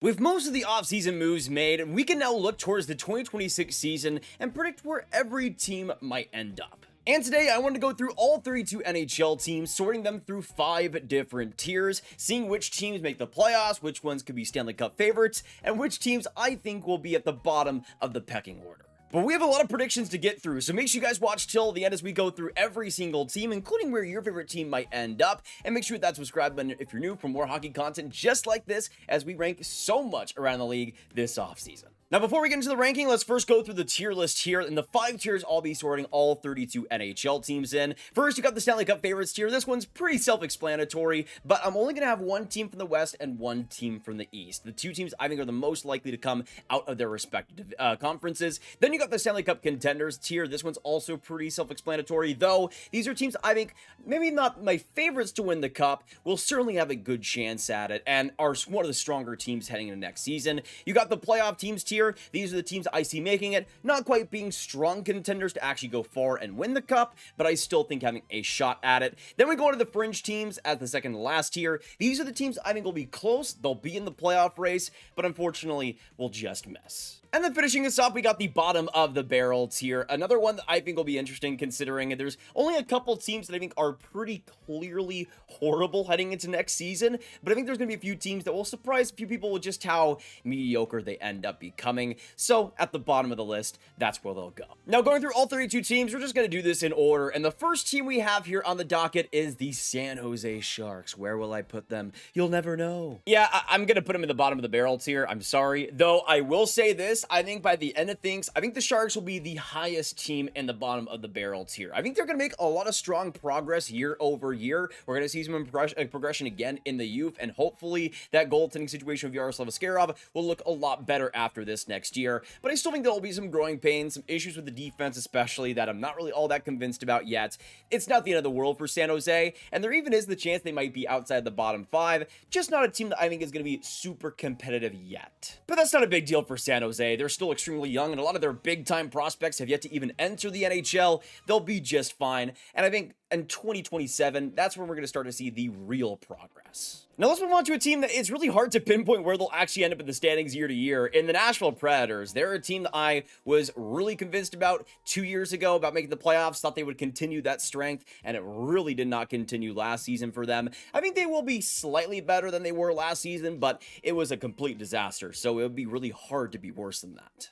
With most of the offseason moves made, we can now look towards the 2026 season and predict where every team might end up. And today I wanted to go through all 32 NHL teams, sorting them through 5 different tiers, seeing which teams make the playoffs, which ones could be Stanley Cup favorites, and which teams I think will be at the bottom of the pecking order. But we have a lot of predictions to get through, so make sure you guys watch till the end as we go through every single team, including where your favorite team might end up, and make sure that subscribe button if you're new for more hockey content just like this, as we rank so much around the league this offseason. Now, before we get into the ranking, let's first go through the tier list here. In the 5 tiers, I'll be sorting all 32 NHL teams in. First, you got the Stanley Cup favorites tier. This one's pretty self-explanatory, but I'm only going to have 1 team from the West and 1 team from the East. The 2 teams I think are the most likely to come out of their respective conferences. Then you got the Stanley Cup contenders tier. This one's also pretty self-explanatory, though these are teams I think, maybe not my favorites to win the Cup, will certainly have a good chance at it, and are one of the stronger teams heading into next season. You got the playoff teams tier. These are the teams I see making it, not quite being strong contenders to actually go far and win the Cup, but I still think having a shot at it. Then we go into the fringe teams as the second to last tier. These are the teams I think will be close, they'll be in the playoff race, but unfortunately will just miss. And then finishing us off, we got the bottom of the barrel tier. Another one that I think will be interesting, considering there's only a couple teams that I think are pretty clearly horrible heading into next season, but I think there's going to be a few teams that will surprise a few people with just how mediocre they end up becoming. So at the bottom of the list, that's where they'll go. Now, going through all 32 teams, we're just going to do this in order, and the first team we have here on the docket is the San Jose Sharks. Where will I put them? You'll never know. Yeah, I'm going to put them in the bottom of the barrel tier. I'm sorry. Though I will say this, I think by the end of things, I think the Sharks will be the highest team in the bottom of the barrel tier. I think they're going to make a lot of strong progress year over year. We're going to see some progression again in the youth, and hopefully that goaltending situation of Yaroslav Askarov will look a lot better after this next year. But I still think there will be some growing pains, some issues with the defense especially that I'm not really all that convinced about yet. It's not the end of the world for San Jose, and there even is the chance they might be outside the bottom 5, just not a team that I think is going to be super competitive yet. But that's not a big deal for San Jose. They're still extremely young, and a lot of their big-time prospects have yet to even enter the NHL. They'll be just fine, and I think in 2027, that's when we're going to start to see the real progress. Now let's move on to a team that it's really hard to pinpoint where they'll actually end up in the standings year to year. In the Nashville Predators, they're a team that I was really convinced about 2 years ago about making the playoffs, thought they would continue that strength, and it really did not continue last season for them. I think they will be slightly better than they were last season, but it was a complete disaster, so it would be really hard to be worse than that.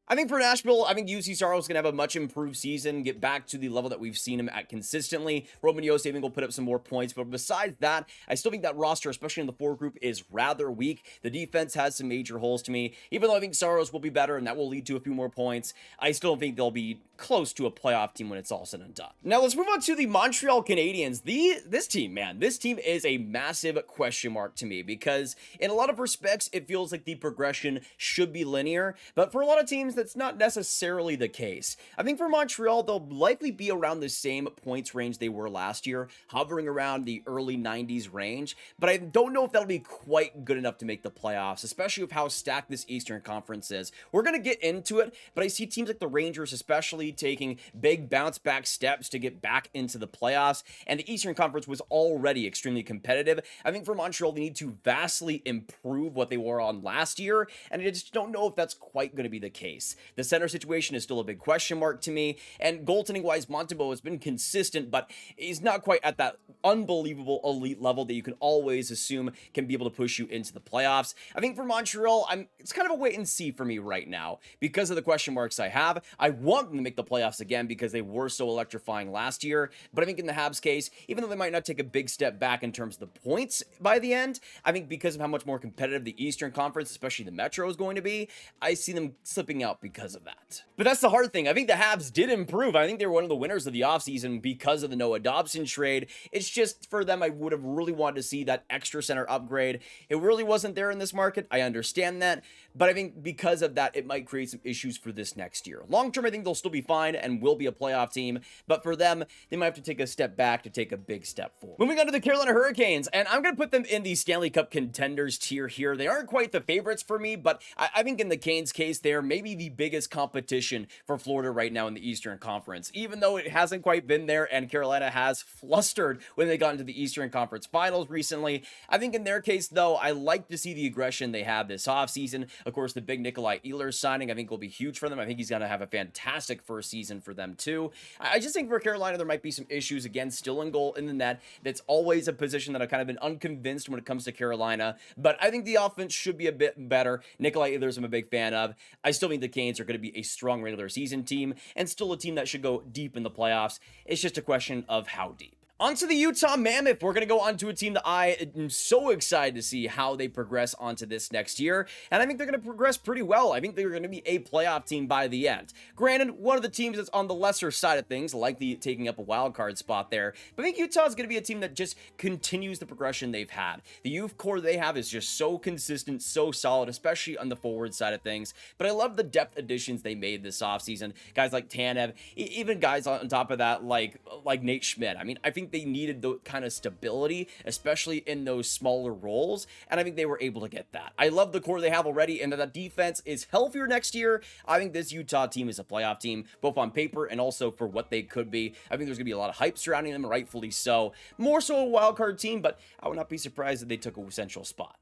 I think for Nashville, I think UC Saros is going to have a much improved season, get back to the level that we've seen him at consistently. Roman Josi, I think, will put up some more points, but besides that, I still think that roster, especially in the forward group, is rather weak. The defense has some major holes to me. Even though I think Saros will be better, and that will lead to a few more points, I still don't think they'll be close to a playoff team when it's all said and done. Now, let's move on to the Montreal Canadiens. This team, man, this team is a massive question mark to me, because in a lot of respects, it feels like the progression should be linear, but for a lot of teams, that's not necessarily the case. I think for Montreal, they'll likely be around the same points range they were last year, hovering around the early 90s range, but I don't know if that'll be quite good enough to make the playoffs, especially with how stacked this Eastern Conference is. We're going to get into it, but I see teams like the Rangers especially taking big bounce back steps to get back into the playoffs, and the Eastern Conference was already extremely competitive. I think for Montreal, they need to vastly improve what they were on last year, and I just don't know if that's quite going to be the case. The center situation is still a big question mark to me, and goaltending-wise, Montembeault has been consistent, but he's not quite at that unbelievable elite level that you can always assume can be able to push you into the playoffs. I think for Montreal, it's kind of a wait and see for me right now because of the question marks I have. I want them to make the playoffs again because they were so electrifying last year, but I think in the Habs case, even though they might not take a big step back in terms of the points by the end, I think because of how much more competitive the Eastern Conference, especially the Metro, is going to be, I see them slipping out because of that. But that's the hard thing. I think the Habs did improve. I think they were one of the winners of the offseason because of the Noah Dobson trade. It's just for them, I would have really wanted to see that extra center upgrade. It really wasn't there in this market. I understand that, but I think because of that, it might create some issues for this next year. Long term, I think they'll still be fine and will be a playoff team, but for them, they might have to take a step back to take a big step forward. Moving on to the Carolina Hurricanes, and I'm going to put them in the Stanley Cup contenders tier here. They aren't quite the favorites for me, but I think in the Canes case, they're maybe the biggest competition for Florida right now in the Eastern Conference, even though it hasn't quite been there and Carolina has flustered when they got into the Eastern Conference Finals recently. I think in their case, though, I like to see the aggression they have this offseason. Of course, the big Nikolaj Ehlers signing, I think, will be huge for them. I think he's going to have a fantastic first season for them, too. I just think for Carolina, there might be some issues, again, still in goal in the net. That's always a position that I've kind of been unconvinced when it comes to Carolina, but I think the offense should be a bit better. Nikolaj Ehlers, I'm a big fan of. I still think the Canes are going to be a strong regular season team and still a team that should go deep in the playoffs. It's just a question of how deep. Onto the Utah Mammoth. We're going to go on to a team that I am so excited to see how they progress onto this next year, and I think they're going to progress pretty well. I think they're going to be a playoff team by the end. Granted, one of the teams that's on the lesser side of things, likely taking up a wild card spot there, but I think Utah is going to be a team that just continues the progression they've had. The youth core they have is just so consistent, so solid, especially on the forward side of things, but I love the depth additions they made this offseason. Guys like Tanev, even guys on top of that like Nate Schmidt. I mean, I think they needed the kind of stability, especially in those smaller roles, and I think they were able to get that. I love the core they have already, and that defense is healthier next year. I think this Utah team is a playoff team, both on paper and also for what they could be. I think there's going to be a lot of hype surrounding them, rightfully so. More so a wild card team, but I would not be surprised if they took a central spot.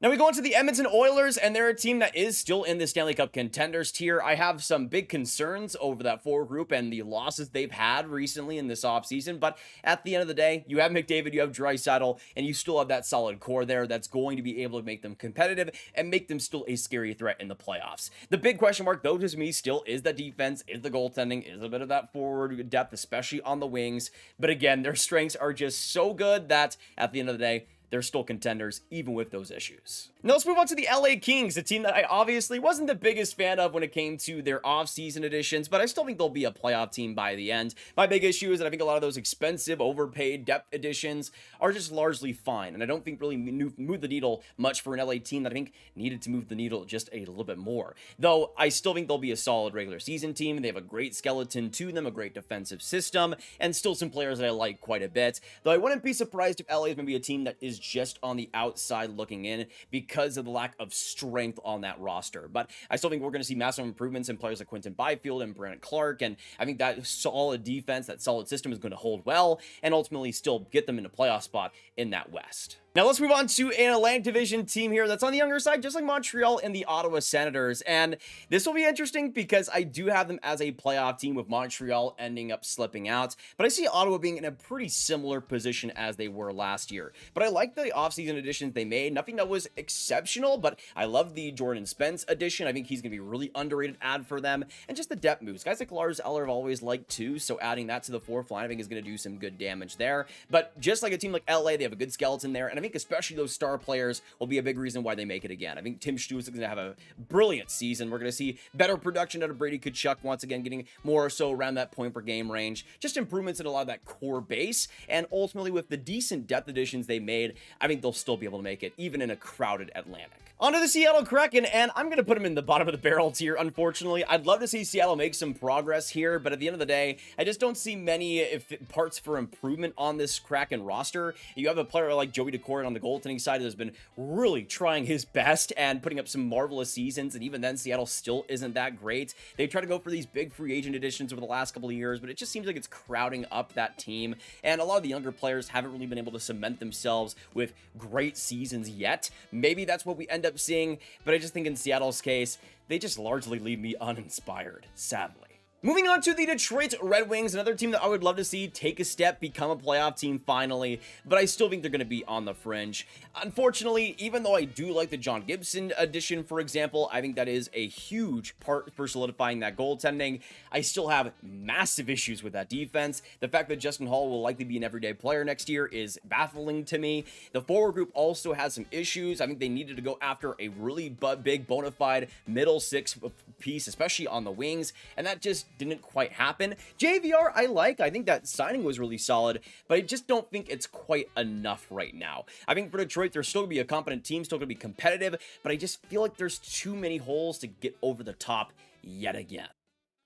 Now we go into the Edmonton Oilers, and they're a team that is still in the Stanley Cup contenders tier. I have some big concerns over that forward group and the losses they've had recently in this offseason, but at the end of the day, you have McDavid, you have Draisaitl, and you still have that solid core there that's going to be able to make them competitive and make them still a scary threat in the playoffs. The big question mark, though, to me still is the defense, is the goaltending, is a bit of that forward depth, especially on the wings. But again, their strengths are just so good that at the end of the day, they're still contenders, even with those issues. Now let's move on to the LA Kings, a team that I obviously wasn't the biggest fan of when it came to their off-season additions, but I still think they'll be a playoff team by the end. My big issue is that I think a lot of those expensive, overpaid depth additions are just largely fine, and I don't think really move the needle much for an LA team that I think needed to move the needle just a little bit more. Though I still think they'll be a solid regular season team. They have a great skeleton to them, a great defensive system, and still some players that I like quite a bit. Though I wouldn't be surprised if LA is going to be a team that is just on the outside looking in because of the lack of strength on that roster. But I still think we're going to see massive improvements in players like Quinton Byfield and Brandon Clark, and I think that solid defense, that solid system is going to hold well and ultimately still get them in a playoff spot in that West. Now let's move on to an Atlantic Division team here that's on the younger side, just like Montreal and the Ottawa Senators. And this will be interesting because I do have them as a playoff team, with Montreal ending up slipping out. But I see Ottawa being in a pretty similar position as they were last year. But I like the offseason additions they made. Nothing that was exceptional, but I love the Jordan Spence addition. I think he's going to be a really underrated add for them. And just the depth moves. Guys like Lars Eller have always liked too, so adding that to the fourth line I think is going to do some good damage there. But just like a team like LA, they have a good skeleton there, and I think especially those star players will be a big reason why they make it again. I think Tim Stützle is going to have a brilliant season. We're going to see better production out of Brady Tkachuk once again, getting more so around that point per game range. Just improvements in a lot of that core base, and ultimately with the decent depth additions they made, I think they'll still be able to make it, even in a crowded Atlantic. On to the Seattle Kraken, and I'm going to put them in the bottom of the barrel tier, unfortunately. I'd love to see Seattle make some progress here, but at the end of the day, I just don't see many parts for improvement on this Kraken roster. You have a player like Joey Decourt on the goaltending side that's been really trying his best and putting up some marvelous seasons, and even then, Seattle still isn't that great. They try to go for these big free agent additions over the last couple of years, but it just seems like it's crowding up that team, and a lot of the younger players haven't really been able to cement themselves with great seasons yet. Maybe that's what we end up seeing, but I just think in Seattle's case, they just largely leave me uninspired, sadly. Moving on to the Detroit Red Wings, another team that I would love to see take a step, become a playoff team finally, but I still think they're going to be on the fringe. Unfortunately, even though I do like the John Gibson addition, for example, I think that is a huge part for solidifying that goaltending, I still have massive issues with that defense. The fact that Justin Hall will likely be an everyday player next year is baffling to me. The forward group also has some issues. I think they needed to go after a really big bona fide middle six piece, especially on the wings, and that just didn't quite happen. JVR I think that signing was really solid, but I just don't think it's quite enough right now. I think for Detroit, they're still gonna be a competent team, still gonna be competitive, but I just feel like there's too many holes to get over the top yet again.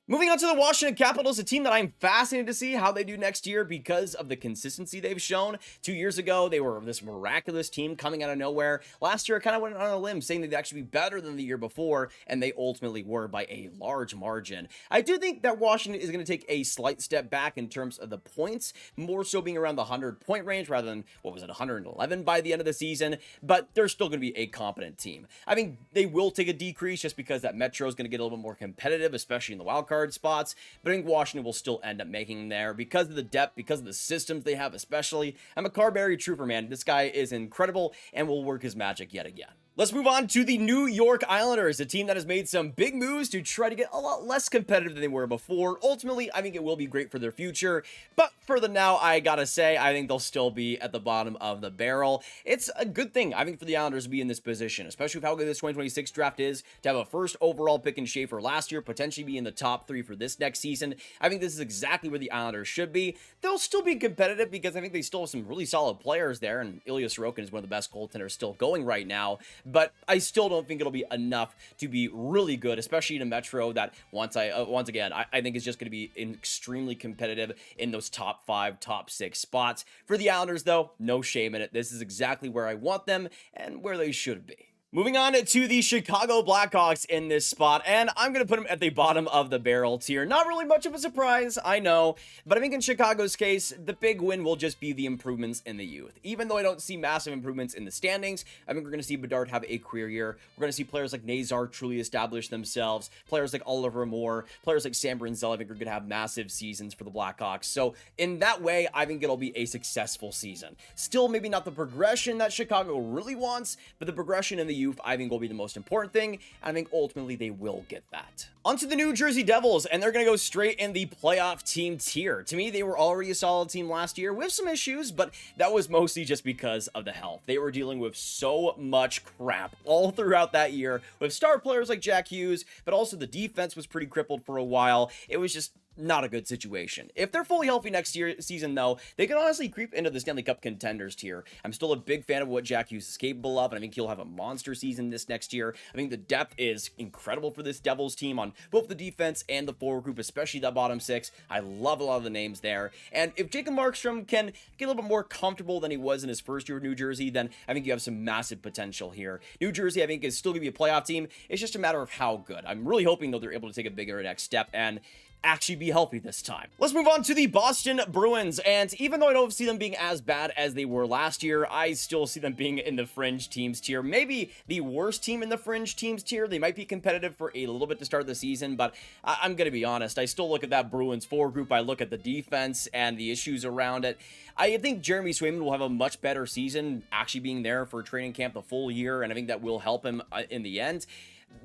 Moving on to the Washington Capitals, a team that I'm fascinated to see how they do next year because of the consistency they've shown. 2 years ago, they were this miraculous team coming out of nowhere. Last year, I kind of went on a limb saying they'd actually be better than the year before, and they ultimately were by a large margin. I do think that Washington is going to take a slight step back in terms of the points, more so being around the 100-point range rather than, 111 by the end of the season, but they're still going to be a competent team. I think they will take a decrease just because that Metro is going to get a little bit more competitive, especially in the wild card spots, but I think Washington will still end up making there because of the depth, because of the systems they have, especially. I'm a Carberry trooper, man. This guy is incredible and will work his magic yet again. Let's move on to the New York Islanders, a team that has made some big moves to try to get a lot less competitive than they were before. Ultimately, I think it will be great for their future, but for the now, I gotta say, I think they'll still be at the bottom of the barrel. It's a good thing, I think, for the Islanders to be in this position, especially with how good this 2026 draft is, to have a first overall pick in Schaefer last year, potentially be in the top 3 for this next season. I think this is exactly where the Islanders should be. They'll still be competitive because I think they still have some really solid players there, and Ilya Sorokin is one of the best goaltenders still going right now. But I still don't think it'll be enough to be really good, especially in a Metro that once again, I think is just going to be extremely competitive in those top 5, top 6 spots. For the Islanders, though, no shame in it. This is exactly where I want them and where they should be. Moving on to the Chicago Blackhawks in this spot, and I'm going to put them at the bottom of the barrel tier. Not really much of a surprise, I know, but I think in Chicago's case, the big win will just be the improvements in the youth. Even though I don't see massive improvements in the standings, I think we're going to see Bedard have a career year. We're going to see players like Nazar truly establish themselves, players like Oliver Moore, players like Sam Brinzel, I think are going to have massive seasons for the Blackhawks. So in that way, I think it'll be a successful season. Still, maybe not the progression that Chicago really wants, but the progression in the youth, I think, will be the most important thing. I think ultimately they will get that. Onto the New Jersey Devils, and they're going to go straight in the playoff team tier. To me, they were already a solid team last year with some issues, but that was mostly just because of the health. They were dealing with so much crap all throughout that year with star players like Jack Hughes, but also the defense was pretty crippled for a while. It was just not a good situation. If they're fully healthy next season, though, they can honestly creep into the Stanley Cup contenders tier. I'm still a big fan of what Jack Hughes is capable of, and I think he'll have a monster season this next year. I think the depth is incredible for this Devils team on both the defense and the forward group, especially that bottom 6. I love a lot of the names there. And if Jacob Markstrom can get a little bit more comfortable than he was in his first year of New Jersey, then I think you have some massive potential here. New Jersey, I think, is still going to be a playoff team. It's just a matter of how good. I'm really hoping, though, they're able to take a bigger next step and actually be healthy this time. Let's move on to the Boston Bruins, and even though I don't see them being as bad as they were last year, I still see them being in the fringe teams tier. Maybe the worst team in the fringe teams tier. They might be competitive for a little bit to start the season, but I'm gonna be honest, I still look at that Bruins forward group, I look at the defense and the issues around it. I think Jeremy Swayman will have a much better season actually being there for training camp the full year, and I think that will help him in the end.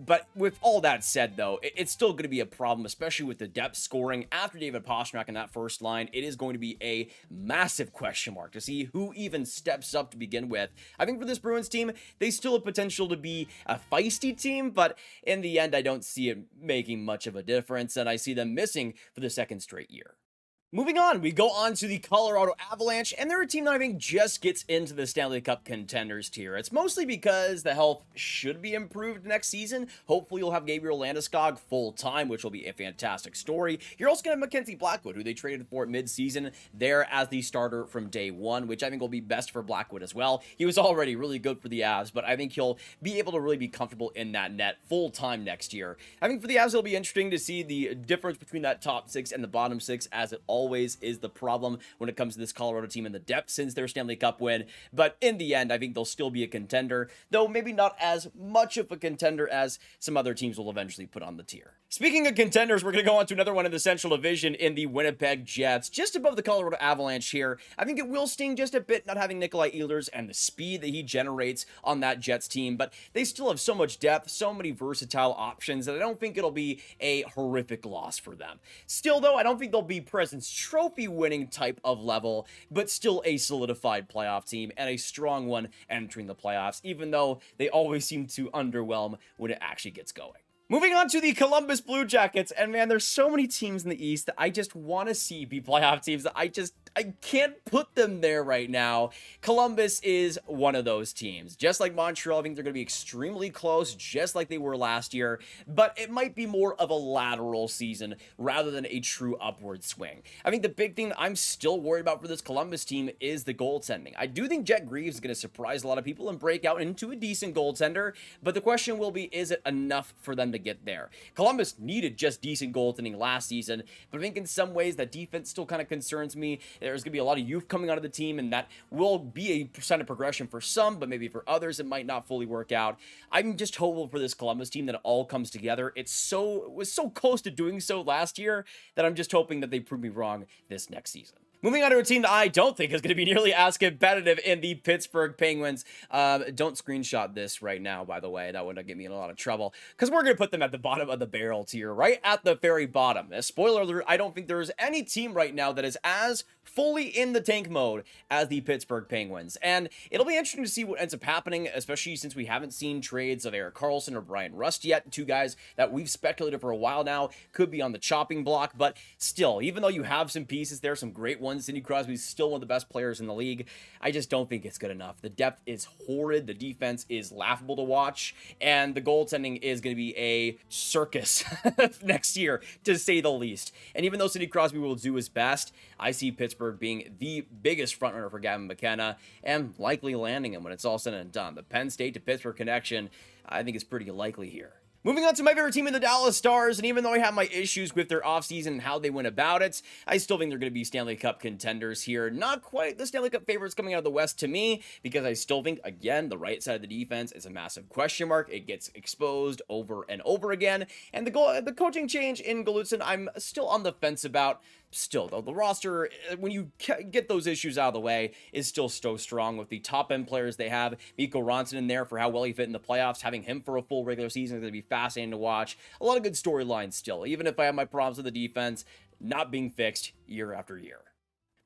But with all that said, though, it's still going to be a problem, especially with the depth scoring after David Pastrnak in that first line. It is going to be a massive question mark to see who even steps up to begin with. I think for this Bruins team, they still have potential to be a feisty team, but in the end, I don't see it making much of a difference, and I see them missing for the second straight year. Moving on, we go on to the Colorado Avalanche, and they're a team that I think just gets into the Stanley Cup contenders tier. It's mostly because the health should be improved next season. Hopefully, you'll have Gabriel Landeskog full-time, which will be a fantastic story. You're also going to have Mackenzie Blackwood, who they traded for mid-season, there as the starter from day one, which I think will be best for Blackwood as well. He was already really good for the Avs, but I think he'll be able to really be comfortable in that net full-time next year. I think for the Avs, it'll be interesting to see the difference between that top 6 and the bottom 6, as it always is the problem when it comes to this Colorado team in the depth since their Stanley Cup win. But in the end, I think they'll still be a contender, though maybe not as much of a contender as some other teams will eventually put on the tier. Speaking of contenders, we're going to go on to another one in the Central Division in the Winnipeg Jets, just above the Colorado Avalanche here. I think it will sting just a bit not having Nikolaj Ehlers and the speed that he generates on that Jets team, but they still have so much depth, so many versatile options that I don't think it'll be a horrific loss for them. Still, though, I don't think they'll be President's Trophy winning type of level, but still a solidified playoff team and a strong one entering the playoffs, even though they always seem to underwhelm when it actually gets going. Moving on to the Columbus Blue Jackets, and man, there's so many teams in the East that I just want to see be playoff teams that I can't put them there right now. Columbus is one of those teams. Just like Montreal, I think they're going to be extremely close, just like they were last year, but it might be more of a lateral season rather than a true upward swing. I think the big thing that I'm still worried about for this Columbus team is the goaltending. I do think Jet Greaves is going to surprise a lot of people and break out into a decent goaltender, but the question will be, is it enough for them to get there? Columbus needed just decent goaltending last season, but I think in some ways that defense still kind of concerns me. There's going to be a lot of youth coming out of the team, and that will be a sign of progression for some, but maybe for others it might not fully work out. I'm just hopeful for this Columbus team that it all comes together. It was so close to doing so last year that I'm just hoping that they prove me wrong this next season. Moving on to a team that I don't think is going to be nearly as competitive in the Pittsburgh Penguins. Don't screenshot this right now, by the way. That would get me in a lot of trouble, because we're going to put them at the bottom of the barrel tier, right at the very bottom. Spoiler alert, I don't think there's any team right now that is as fully in the tank mode as the Pittsburgh Penguins. And it'll be interesting to see what ends up happening, especially since we haven't seen trades of Erik Karlsson or Brian Rust yet. Two guys that we've speculated for a while now could be on the chopping block, but still, even though you have some pieces there, some great ones, Sidney Crosby's still one of the best players in the league, I just don't think it's good enough. The depth is horrid, the defense is laughable to watch, and the goaltending is going to be a circus next year, to say the least. And even though Sidney Crosby will do his best, I see Pittsburgh being the biggest frontrunner for Gavin McKenna, and likely landing him when it's all said and done. The Penn State to Pittsburgh connection, I think, is pretty likely here. Moving on to my favorite team in the Dallas Stars, and even though I have my issues with their offseason and how they went about it, I still think they're going to be Stanley Cup contenders here. Not quite the Stanley Cup favorites coming out of the West to me, because I still think, again, the right side of the defense is a massive question mark. It gets exposed over and over again, and the coaching change in Galutson, I'm still on the fence about. Still, though, the roster, when you get those issues out of the way, is still so strong with the top-end players they have. Mikko Rantanen in there for how well he fit in the playoffs. Having him for a full regular season is going to be fascinating to watch. A lot of good storylines still, even if I have my problems with the defense not being fixed year after year.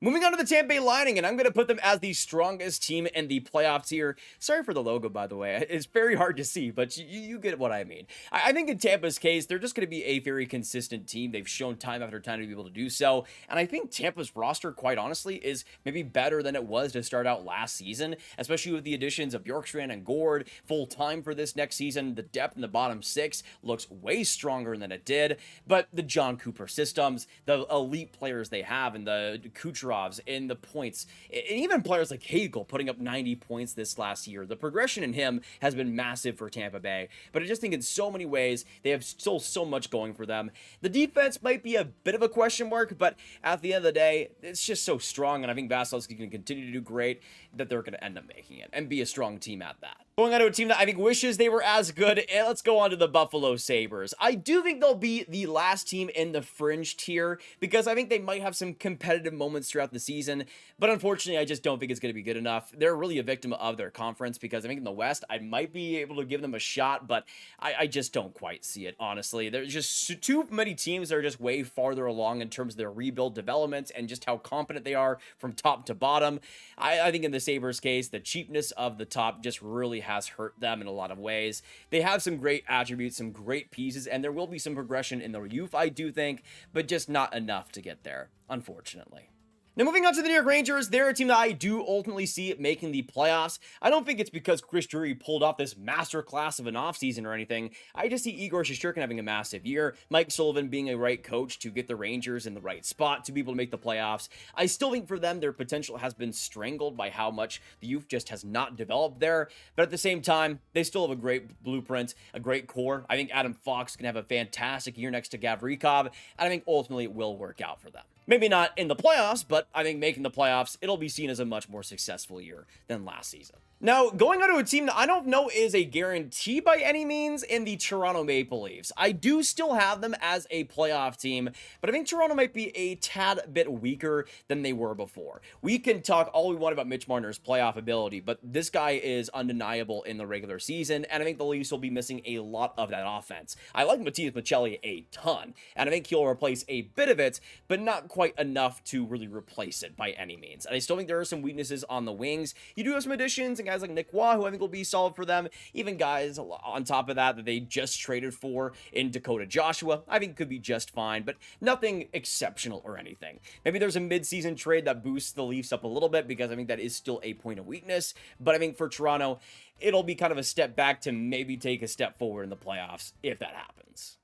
Moving on to the Tampa Bay Lightning, and I'm going to put them as the strongest team in the playoffs here. Sorry for the logo, by the way. It's very hard to see, but you get what I mean. I think in Tampa's case, they're just going to be a very consistent team. They've shown time after time to be able to do so, and I think Tampa's roster, quite honestly, is maybe better than it was to start out last season, especially with the additions of Bjorkstrand and Gord full-time for this next season. The depth in the bottom six looks way stronger than it did, but the John Cooper systems, the elite players they have, and the Kucherovs in the points, and even players like Hagel putting up 90 points this last year. The progression in him has been massive for Tampa Bay, but I just think in so many ways they have still so much going for them. The defense might be a bit of a question mark, but at the end of the day, it's just so strong, and I think Vasilevsky can continue to do great that they're going to end up making it and be a strong team at that. Going on to a team that I think wishes they were as good, and let's go on to the Buffalo Sabres. I do think they'll be the last team in the fringe tier, because I think they might have some competitive moments throughout the season, but unfortunately, I just don't think it's going to be good enough. They're really a victim of their conference, because I think in the West, I might be able to give them a shot, but I just don't quite see it, honestly. There's just too many teams that are just way farther along in terms of their rebuild development and just how competent they are from top to bottom. I think in the Sabres case, the cheapness of the top just really has hurt them in a lot of ways. They have some great attributes, some great pieces, and there will be some progression in the youth, I do think, but just not enough to get there, unfortunately. Now, moving on to the New York Rangers, they're a team that I do ultimately see making the playoffs. I don't think it's because Chris Drury pulled off this masterclass of an offseason or anything. I just see Igor Shesterkin having a massive year, Mike Sullivan being a right coach to get the Rangers in the right spot to be able to make the playoffs. I still think for them, their potential has been strangled by how much the youth just has not developed there. But at the same time, they still have a great blueprint, a great core. I think Adam Fox can have a fantastic year next to Gavrikov, and I think ultimately it will work out for them. Maybe not in the playoffs, but I think making the playoffs, it'll be seen as a much more successful year than last season. Now, going on to a team that I don't know is a guarantee by any means in the Toronto Maple Leafs. I do still have them as a playoff team, but I think Toronto might be a tad bit weaker than they were before. We can talk all we want about Mitch Marner's playoff ability, but this guy is undeniable in the regular season, and I think the Leafs will be missing a lot of that offense. I like Matias Maccelli a ton, and I think he'll replace a bit of it, but not quite enough to really replace it by any means. And I still think there are some weaknesses on the wings. You do have some additions and guys guys like Nikolaj, who I think will be solid for them. Even guys on top of that they just traded for in Dakota Joshua, I think could be just fine, but nothing exceptional or anything. Maybe there's a mid-season trade that boosts the Leafs up a little bit, because I think that is still a point of weakness. But I think for Toronto, it'll be kind of a step back to maybe take a step forward in the playoffs if that happens.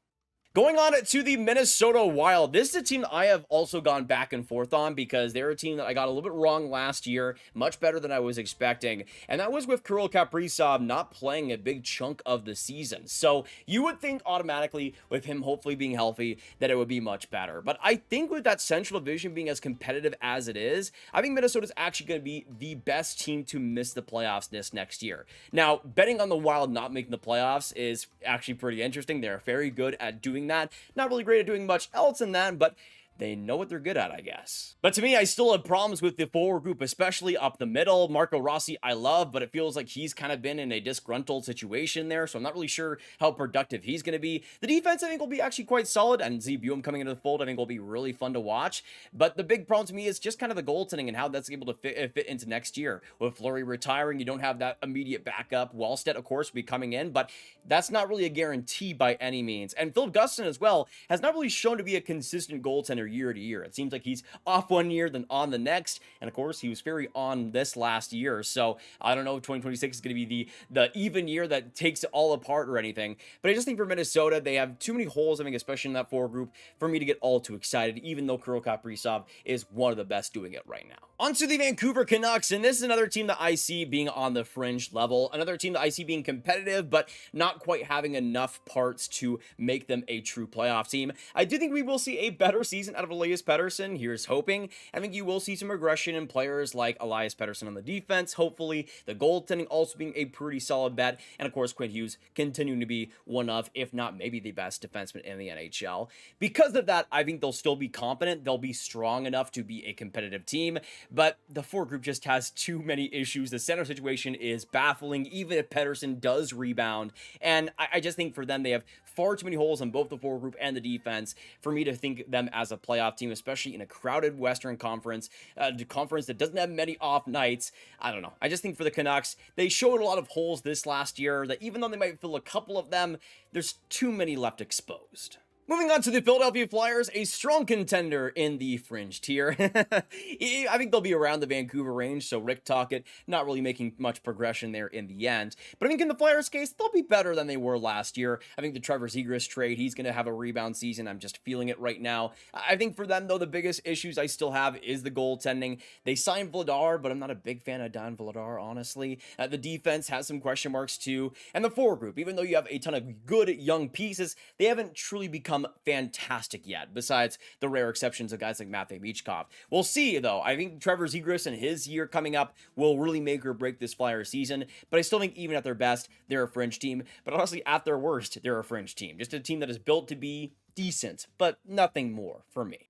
Going on to the Minnesota Wild, this is a team that I have also gone back and forth on, because they're a team that I got a little bit wrong last year, much better than I was expecting, and that was with Kirill Kaprizov not playing a big chunk of the season. So you would think automatically, with him hopefully being healthy, that it would be much better. But I think with that Central Division being as competitive as it is, I think Minnesota's actually going to be the best team to miss the playoffs this next year. Now, betting on the Wild not making the playoffs is actually pretty interesting. They're very good at doing that. Not really great at doing much else in that, but they know what they're good at, I guess. But to me, I still have problems with the forward group, especially up the middle. Marco Rossi, I love, but it feels like he's kind of been in a disgruntled situation there, so I'm not really sure how productive he's going to be. The defense, I think, will be actually quite solid, and Buum coming into the fold, I think, will be really fun to watch. But the big problem to me is just kind of the goaltending and how that's able to fit into next year. With Fleury retiring, you don't have that immediate backup. Wallstedt, of course, will be coming in, but that's not really a guarantee by any means. And Phil Guston, as well, has not really shown to be a consistent goaltender year to year. It seems like he's off one year, then on the next, and of course he was very on this last year. So I don't know if 2026 is going to be the even year that takes it all apart or anything, but I just think for Minnesota, they have too many holes, I think, especially in that forward group, for me to get all too excited, even though Kirill Kaprizov is one of the best doing it right now. On to the Vancouver Canucks, and this is another team that I see being on the fringe level, another team that I see being competitive, but not quite having enough parts to make them a true playoff team. I do think we will see a better season out of Elias Pettersson. Here's hoping. I think you will see some regression in players like Elias Pettersson on the defense, hopefully. The goaltending also being a pretty solid bet, and of course Quinn Hughes continuing to be one of, if not maybe the best defenseman in the NHL. Because of that, I think they'll still be competent. They'll be strong enough to be a competitive team, but the forward group just has too many issues. The center situation is baffling, even if Pettersson does rebound, and I just think for them, they have far too many holes on both the forward group and the defense for me to think them as a playoff team, especially in a crowded Western Conference, a conference that doesn't have many off nights. I don't know. I just think for the Canucks, they showed a lot of holes this last year that even though they might fill a couple of them, there's too many left exposed. Moving on to the Philadelphia Flyers, a strong contender in the fringe tier. I think they'll be around the Vancouver range, so Rick Tocchet not really making much progression there in the end. But I think in the Flyers' case, they'll be better than they were last year. I think the Trevor Zegras trade, he's going to have a rebound season. I'm just feeling it right now. I think for them, though, the biggest issues I still have is the goaltending. They signed Vladar, but I'm not a big fan of Don Vladar, honestly. The defense has some question marks, too. And the forward group, even though you have a ton of good young pieces, they haven't truly become fantastic yet, besides the rare exceptions of guys like Matvei Michkov. We'll see, though. I think Trevor Zegras and his year coming up will really make or break this Flyers season, but I still think even at their best, they're a fringe team, but honestly, at their worst, they're a fringe team. Just a team that is built to be decent, but nothing more for me.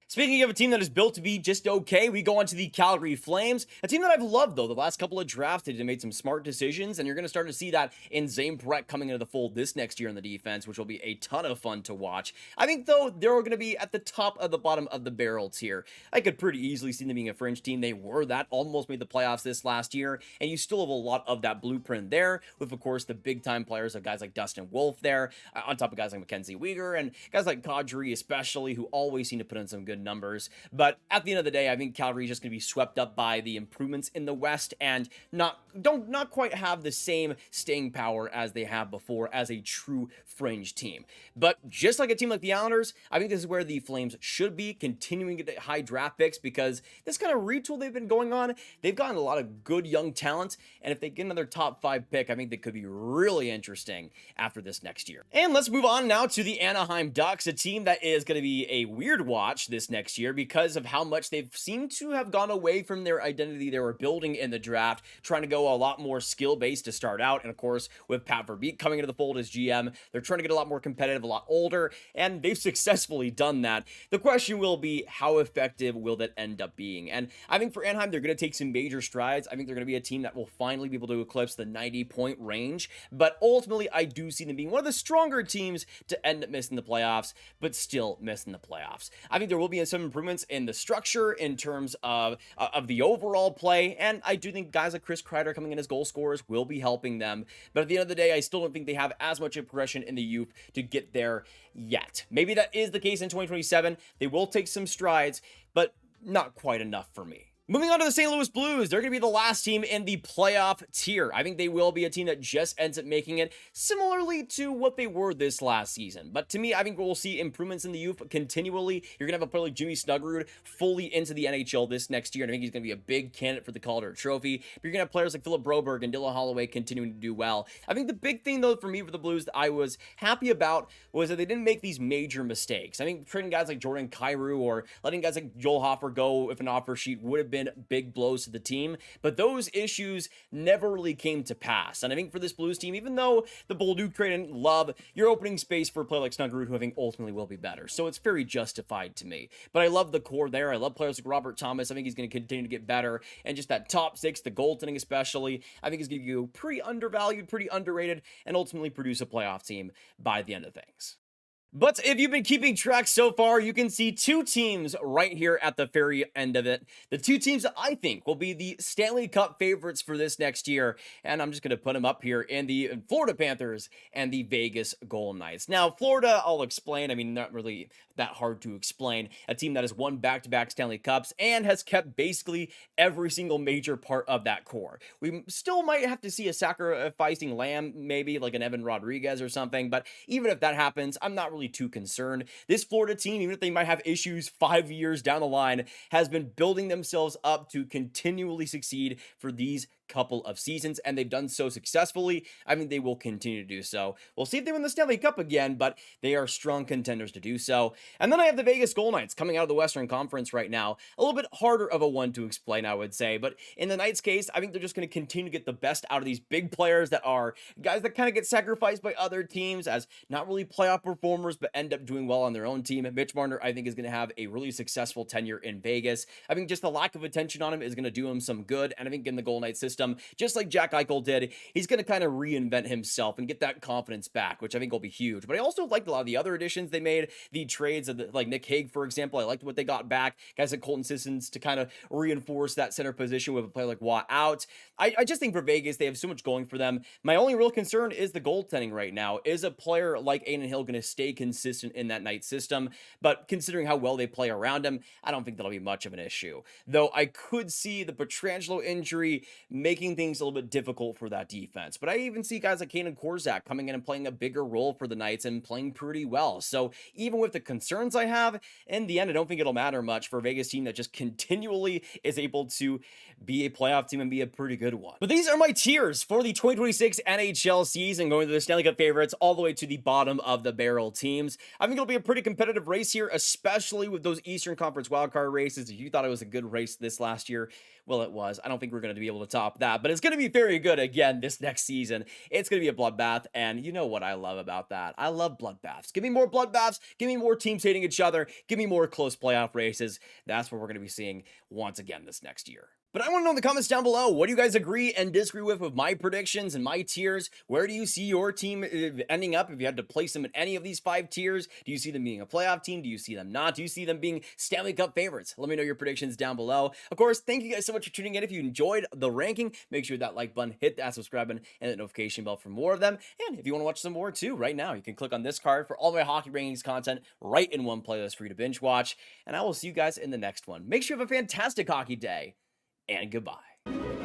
Speaking of a team that is built to be just okay, we go on to the Calgary Flames, a team that I've loved, though. The last couple of drafts, they made some smart decisions, and you're going to start to see that in Zane Parekh coming into the fold this next year in the defense, which will be a ton of fun to watch. I think, though, they're going to be at the top of the bottom of the barrel tier. I could pretty easily see them being a fringe team. They were that, almost made the playoffs this last year, and you still have a lot of that blueprint there, with, of course, the big-time players of guys like Dustin Wolf there, on top of guys like Mackenzie Weegar, and guys like Kadri especially, who always seem to put in some good numbers. But at the end of the day, I think Calgary is just going to be swept up by the improvements in the West and not quite have the same staying power as they have before as a true fringe team. But just like a team like the Islanders, I think this is where the Flames should be, continuing to get high draft picks, because this kind of retool they've been going on, they've gotten a lot of good young talent, and if they get another top 5 pick, I think they could be really interesting after this next year. And let's move on now to the Anaheim Ducks, a team that is going to be a weird watch this next year because of how much they've seemed to have gone away from their identity they were building in the draft, trying to go a lot more skill-based to start out, and of course, with Pat Verbeek coming into the fold as GM, they're trying to get a lot more competitive, a lot older, and they've successfully done that. The question will be, how effective will that end up being? And I think for Anaheim, they're going to take some major strides. I think they're going to be a team that will finally be able to eclipse the 90-point range, but ultimately, I do see them being one of the stronger teams to end up missing the playoffs, but still missing the playoffs. I think there will be see some improvements in the structure in terms of the overall play, and I do think guys like Chris Kreider coming in as goal scorers will be helping them. But at the end of the day, I still don't think they have as much progression in the youth to get there yet. Maybe that is the case in 2027. They will take some strides, but not quite enough for me. Moving on to the St. Louis Blues, they're going to be the last team in the playoff tier. I think they will be a team that just ends up making it similarly to what they were this last season. But to me, I think we'll see improvements in the youth continually. You're going to have a player like Jimmy Snuggerud fully into the NHL this next year, and I think he's going to be a big candidate for the Calder Trophy. But you're going to have players like Philip Broberg and Dylan Holloway continuing to do well. I think the big thing, though, for me with the Blues that I was happy about was that they didn't make these major mistakes. I think trading guys like Jordan Kyrou or letting guys like Joel Hofer go if an offer sheet would have been big blows to the team, but those issues never really came to pass. And I think for this Blues team, even though the Bolduc trade and love, you're opening space for a player like Snuggerud, who I think ultimately will be better. So it's very justified to me. But I love the core there. I love players like Robert Thomas. I think he's going to continue to get better. And just that top six, the goaltending especially, I think is going to be pretty undervalued, pretty underrated, and ultimately produce a playoff team by the end of things. But if you've been keeping track so far, you can see two teams right here at the very end of it. The two teams that I think will be the Stanley Cup favorites for this next year. And I'm just going to put them up here in the Florida Panthers and the Vegas Golden Knights. Now, Florida, I'll explain. I mean, not really that hard to explain. A team that has won back-to-back Stanley Cups and has kept basically every single major part of that core. We still might have to see a sacrificing lamb, maybe like an Evan Rodriguez or something. But even if that happens, I'm not really too concerned. This Florida team, even if they might have issues 5 years down the line, has been building themselves up to continually succeed for these couple of seasons, and they've done so successfully. I mean, they will continue to do so. We'll see if they win the Stanley Cup again, but they are strong contenders to do so. And then I have the Vegas Golden Knights coming out of the Western Conference right now. A little bit harder of a one to explain, I would say, but in the Knights' case, I think they're just going to continue to get the best out of these big players that are guys that kind of get sacrificed by other teams as not really playoff performers, but end up doing well on their own team. Mitch Marner, I think, is going to have a really successful tenure in Vegas. I think just the lack of attention on him is going to do him some good, and I think in the Golden Knights system, just like Jack Eichel did, he's going to kind of reinvent himself and get that confidence back, which I think will be huge. But I also liked a lot of the other additions they made, the trades of like Nick Hague, for example. I liked what they got back. Guys like Colton Sissons to kind of reinforce that center position with a player like Watt out. I just think for Vegas, they have so much going for them. My only real concern is the goaltending right now. Is a player like Adin Hill going to stay consistent in that Knight system? But considering how well they play around him, I don't think that'll be much of an issue. Though I could see the Pietrangelo injury making things a little bit difficult for that defense. But I even see guys like Kanan Korczak coming in and playing a bigger role for the Knights and playing pretty well. So even with the concerns I have, in the end, I don't think it'll matter much for a Vegas team that just continually is able to be a playoff team and be a pretty good one. But these are my tiers for the 2026 NHL season, going to the Stanley Cup favorites all the way to the bottom of the barrel teams. I think it'll be a pretty competitive race here, especially with those Eastern Conference wildcard races. If you thought it was a good race this last year, well, it was. I don't think we're going to be able to top that, but it's going to be very good again this next season. It's going to be a bloodbath, and you know what I love about that. I love bloodbaths. Give me more bloodbaths. Give me more teams hating each other. Give me more close playoff races. That's what we're going to be seeing once again this next year. But I want to know in the comments down below, what do you guys agree and disagree with my predictions and my tiers? Where do you see your team ending up if you had to place them in any of these 5 tiers? Do you see them being a playoff team? Do you see them not? Do you see them being Stanley Cup favorites? Let me know your predictions down below. Of course, thank you guys so much for tuning in. If you enjoyed the ranking, make sure that like button, hit that subscribe button, and the notification bell for more of them. And if you want to watch some more too, right now, you can click on this card for all my hockey rankings content right in one playlist for you to binge watch. And I will see you guys in the next one. Make sure you have a fantastic hockey day. And goodbye.